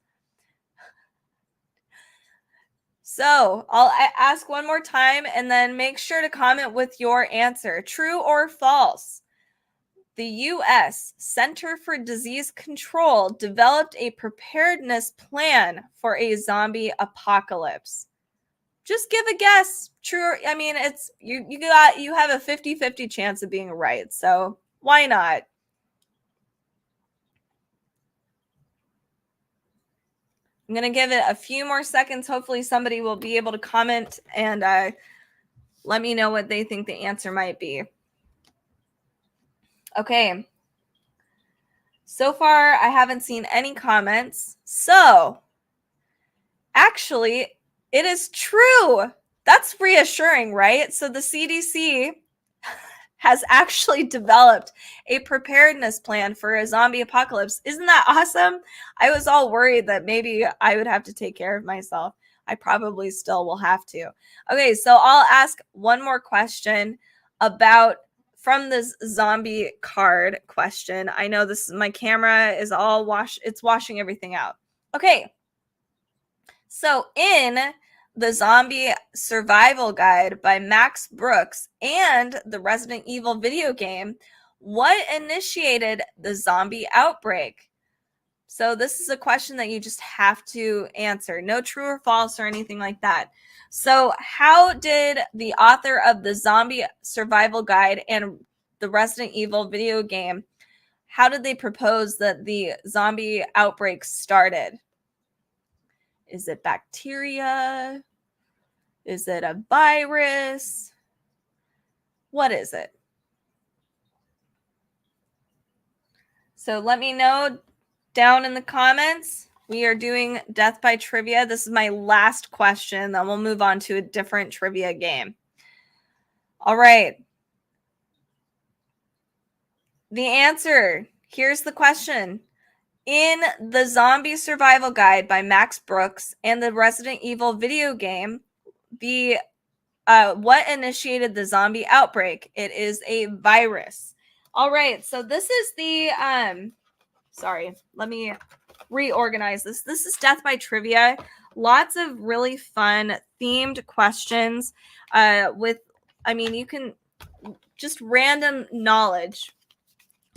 So I'll ask one more time and then make sure to comment with your answer. True or false? The U.S. Center for Disease Control developed a preparedness plan for a zombie apocalypse. Just give a guess. True. I mean, it's you have a 50-50 chance of being right. So why not? I'm going to give it a few more seconds. Hopefully somebody will be able to comment and let me know what they think the answer might be. Okay. So far, I haven't seen any comments. So, actually, it is true. That's reassuring, right? So the CDC has actually developed a preparedness plan for a zombie apocalypse. Isn't that awesome? I was all worried that maybe I would have to take care of myself. I probably still will have to. Okay, so I'll ask one more question from this zombie card question. I know my camera is all it's washing everything out. Okay. So in the Zombie Survival Guide by Max Brooks and the Resident Evil video game, what initiated the zombie outbreak? So this is a question that you just have to answer. No true or false or anything like that. So how did the author of the Zombie Survival Guide and the Resident Evil video game, how did they propose that the zombie outbreak started? Is it bacteria? Is it a virus? What is it? So let me know down in the comments. We are doing Death by Trivia. This is my last question. Then we'll move on to a different trivia game. All right. The answer. Here's the question. In the Zombie Survival Guide by Max Brooks and the Resident Evil video game, what initiated the zombie outbreak? It is a virus. All right, so this is the sorry, let me reorganize this. This is Death by Trivia. Lots of really fun themed questions you can just random knowledge.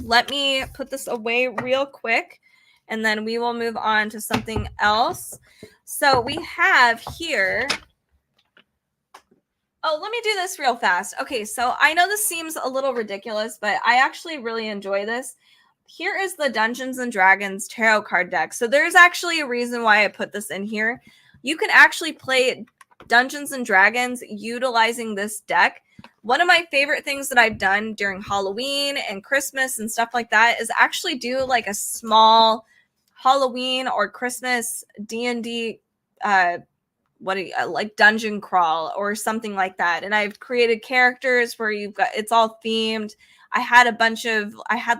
Let me put this away real quick and then we will move on to something else. So we have here. Oh, let me do this real fast. Okay, so I know this seems a little ridiculous, but I actually really enjoy this. Here is the Dungeons and Dragons tarot card deck. So there's actually a reason why I put this in here. You can actually play Dungeons and Dragons utilizing this deck. One of my favorite things that I've done during Halloween and Christmas and stuff like that is actually do like a small Halloween or Christmas D&D like dungeon crawl or something like that. And I've created characters where it's all themed. I had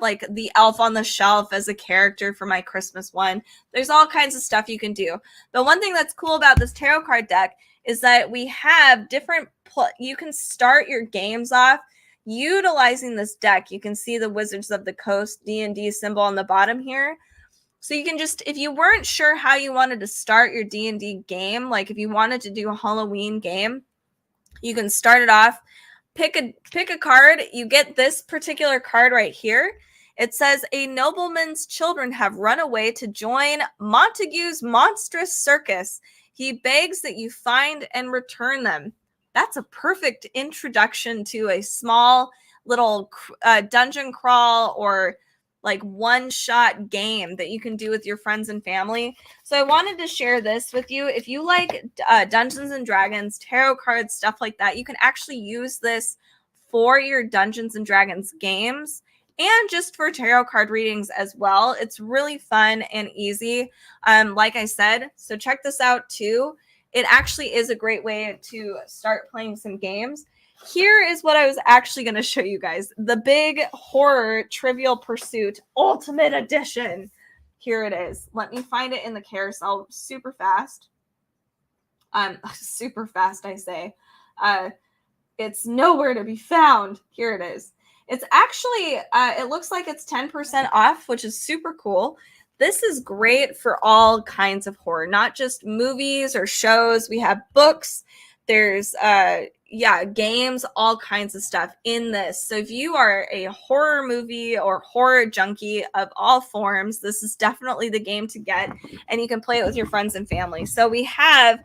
like the Elf on the Shelf as a character for my Christmas one. There's all kinds of stuff you can do. But one thing that's cool about this tarot card deck is that we have you can start your games off utilizing this deck. You can see the Wizards of the Coast D&D symbol on the bottom here. So you can just, if you weren't sure how you wanted to start your D&D game, like if you wanted to do a Halloween game, you can start it off, pick a card. You get this particular card right here. It says, a nobleman's children have run away to join Montague's monstrous circus. He begs that you find and return them. That's a perfect introduction to a small little dungeon crawl or like one-shot game that you can do with your friends and family. So I wanted to share this with you. If you like Dungeons and Dragons, tarot cards, stuff like that, you can actually use this for your Dungeons and Dragons games and just for tarot card readings as well. It's really fun and easy. Like I said, so check this out too. It actually is a great way to start playing some games. Here is what I was actually going to show you guys. The Big Horror Trivial Pursuit Ultimate Edition. Here it is. Let me find it in the carousel super fast. Super fast, I say. It's nowhere to be found. Here it is. It's actually, it looks like it's 10% off, which is super cool. This is great for all kinds of horror, not just movies or shows. We have books. There's, games, all kinds of stuff in this. So if you are a horror movie or horror junkie of all forms, this is definitely the game to get, and you can play it with your friends and family. So we have,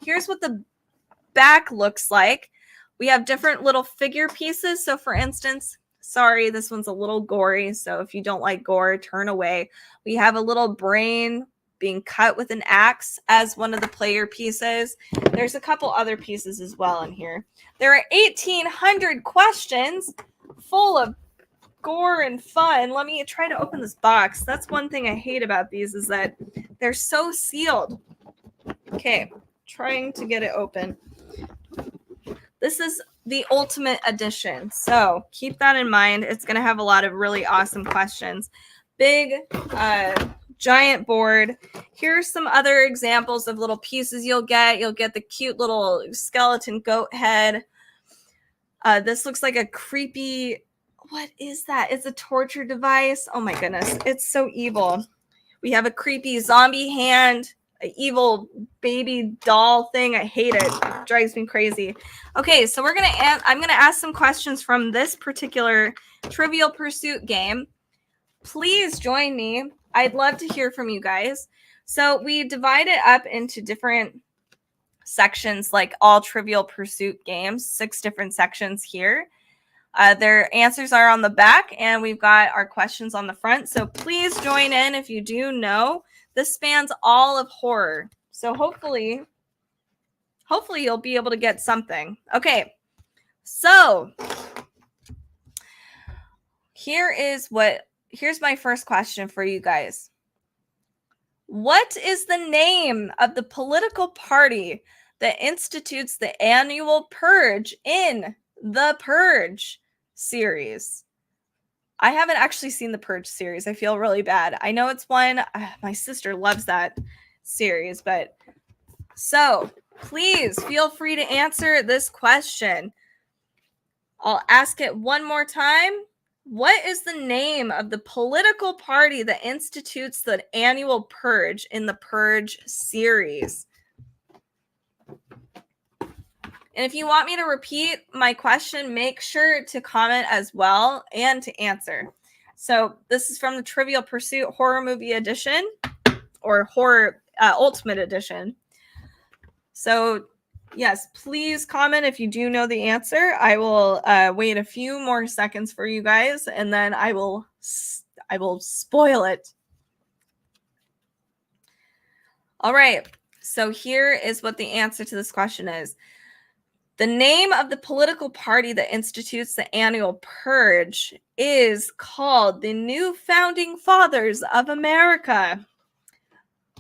here's what the back looks like. We have different little figure pieces. So for instance, sorry, this one's a little gory. So if you don't like gore, turn away. We have a little brain being cut with an axe as one of the player pieces. There's a couple other pieces as well in here. There are 1,800 questions full of gore and fun. Let me try to open this box. That's one thing I hate about these is that they're so sealed. Okay, trying to get it open. This is the Ultimate Edition, so keep that in mind. It's going to have a lot of really awesome questions. Big, giant board. Here's some other examples of little pieces you'll get. You'll get the cute little skeleton goat head. This looks like a creepy, what is that? It's a torture device. Oh my goodness, it's so evil. We have a creepy zombie hand, an evil baby doll thing. I hate it. It drives me crazy. Okay, so I'm gonna ask some questions from this particular Trivial Pursuit game. Please join me. I'd love to hear from you guys. So we divide it up into different sections, like all Trivial Pursuit games, 6 different sections here. Their answers are on the back, and we've got our questions on the front. So please join in if you do know. This spans all of horror. So hopefully you'll be able to get something. Okay, so here's my first question for you guys. What is the name of the political party that institutes the annual purge in the Purge series? I haven't actually seen the Purge series. I feel really bad. I know it's one. My sister loves that series, but so please feel free to answer this question. I'll ask it one more time. What is the name of the political party that institutes the annual purge in the Purge series? And if you want me to repeat my question, make sure to comment as well and to answer. So this is from the Trivial Pursuit Horror Movie Edition or Horror Ultimate Edition. So yes, please comment if you do know the answer. I will wait a few more seconds for you guys, and then I will spoil it. All right, so here is what the answer to this question is. The name of the political party that institutes the annual purge is called the New Founding Fathers of America.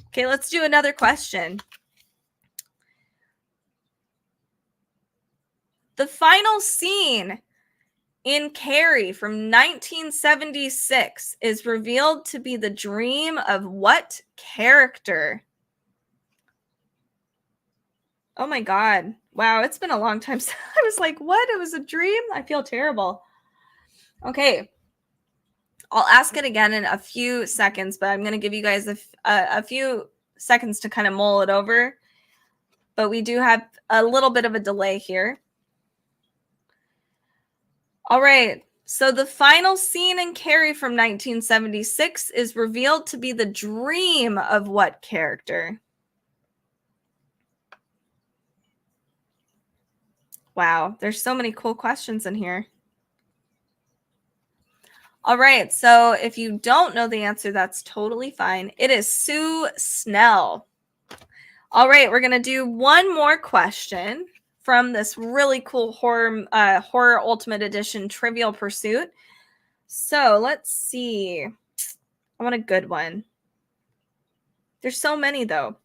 Okay, let's do another question. The final scene in Carrie from 1976 is revealed to be the dream of what character? Oh my God. Wow, it's been a long time since I was like, what? It was a dream? I feel terrible. Okay. I'll ask it again in a few seconds, but I'm going to give you guys a few seconds to kind of mull it over. But we do have a little bit of a delay here. All right. So the final scene in Carrie from 1976 is revealed to be the dream of what character? Wow, there's so many cool questions in here. All right, so if you don't know the answer, that's totally fine. It is Sue Snell. All right, we're going to do one more question from this really cool horror Ultimate Edition Trivial Pursuit. So let's see. I want a good one. There's so many, though.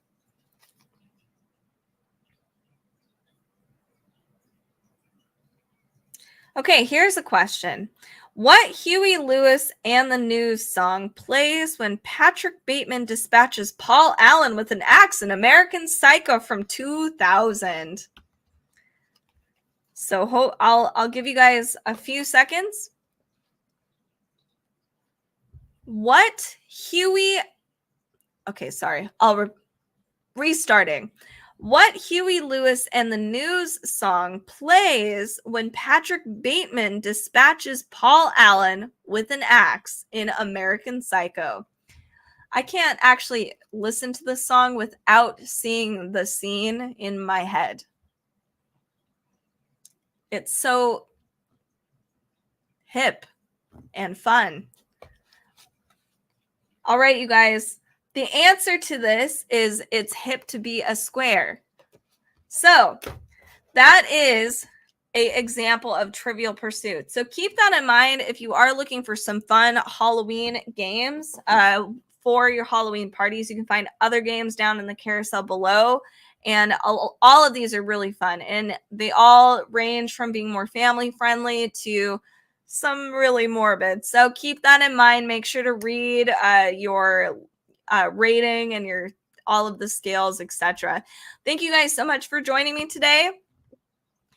Okay, here's a question. What Huey Lewis and the News song plays when Patrick Bateman dispatches Paul Allen with an axe in American Psycho from 2000? So I'll give you guys a few seconds. What Huey... Okay, sorry. Restarting. What Huey Lewis and the News song plays when Patrick Bateman dispatches Paul Allen with an axe in American Psycho? I can't actually listen to the song without seeing the scene in my head. It's so hip and fun. All right, you guys. The answer to this is it's hip to be a square. So that is an example of Trivial Pursuit. So keep that in mind if you are looking for some fun Halloween games for your Halloween parties. You can find other games down in the carousel below. And all of these are really fun. And they all range from being more family friendly to some really morbid. So keep that in mind. Make sure to read your rating and your all of the scales, etc. Thank you guys so much for joining me today.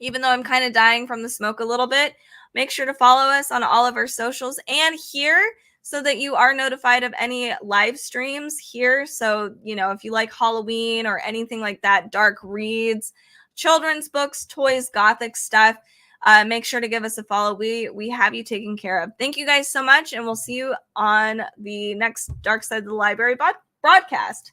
Even though I'm kind of dying from the smoke a little bit, make sure to follow us on all of our socials and here so that you are notified of any live streams here. So, you know, if you like Halloween or anything like that, dark reads, children's books, toys, gothic stuff, make sure to give us a follow. We have you taken care of. Thank you guys so much, and we'll see you on the next Dark Side of the Library broadcast.